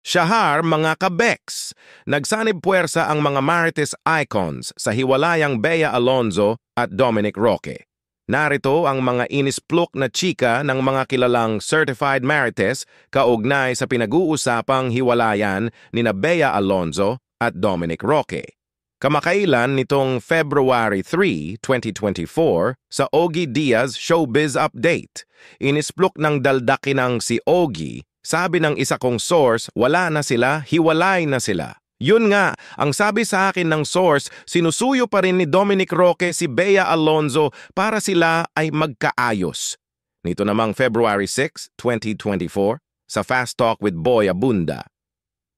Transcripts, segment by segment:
Shahar mga kabeks, nagsanib puwersa ang mga Marites icons sa hiwalayang Bea Alonzo at Dominic Roque. Narito ang mga inisplok na chika ng mga kilalang certified Marites kaugnay sa pinag-uusapang hiwalayan ni Bea Alonzo at Dominic Roque. Kamakailan nitong February 3, 2024 sa Ogie Diaz Showbiz Update, inisplok ng daldakinang si Ogie. Sabi ng isa kong source, wala na sila, hiwalay na sila. Yun nga, ang sabi sa akin ng source, sinusuyo pa rin ni Dominic Roque si Bea Alonzo para sila ay magkaayos. Nito namang February 6, 2024, sa Fast Talk with Boy Abunda.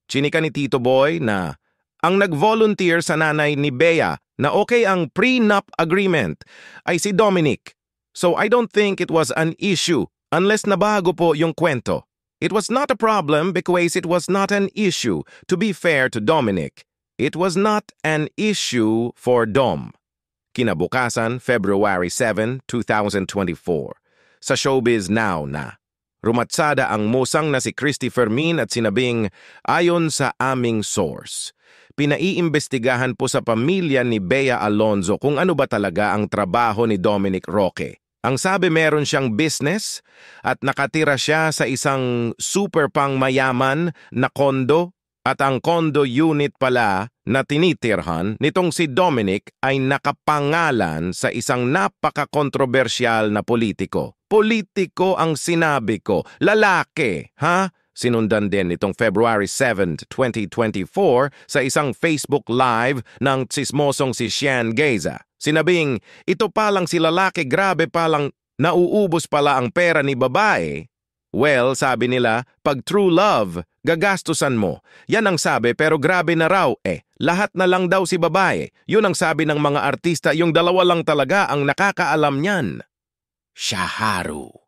Chinika ni Tito Boy na ang nag-volunteer sa nanay ni Bea na okay ang prenup agreement ay si Dominic. So I don't think it was an issue unless nabago po yung kwento. It was not a problem because it was not an issue. To be fair to Dominic, it was not an issue for Dom. Kinabukasan, February 7, 2024. Sa Showbiz Now na. Rumatsada ang musang na si Christy Fermin at sinabing, ayon sa aming source, pinaiimbestigahan po sa pamilya ni Bea Alonzo kung ano ba talaga ang trabaho ni Dominic Roque. Ang sabi meron siyang business at nakatira siya sa isang super pang mayaman na kondo at ang kondo unit pala na tinitirhan nitong si Dominic ay nakapangalan sa isang napaka-kontrobersyal na politiko. Politiko ang sinabi ko, lalaki, ha? Sinundan din nitong February 7, 2024 sa isang Facebook Live ng tsismosong si Sian Geza. Sinabing, ito palang si lalaki, grabe palang nauubos pala ang pera ni babae. Well, sabi nila, pag true love, gagastusan mo. Yan ang sabi pero grabe na raw lahat na lang daw si babae. Yun ang sabi ng mga artista, yung dalawa lang talaga ang nakakaalam niyan. Shaharu.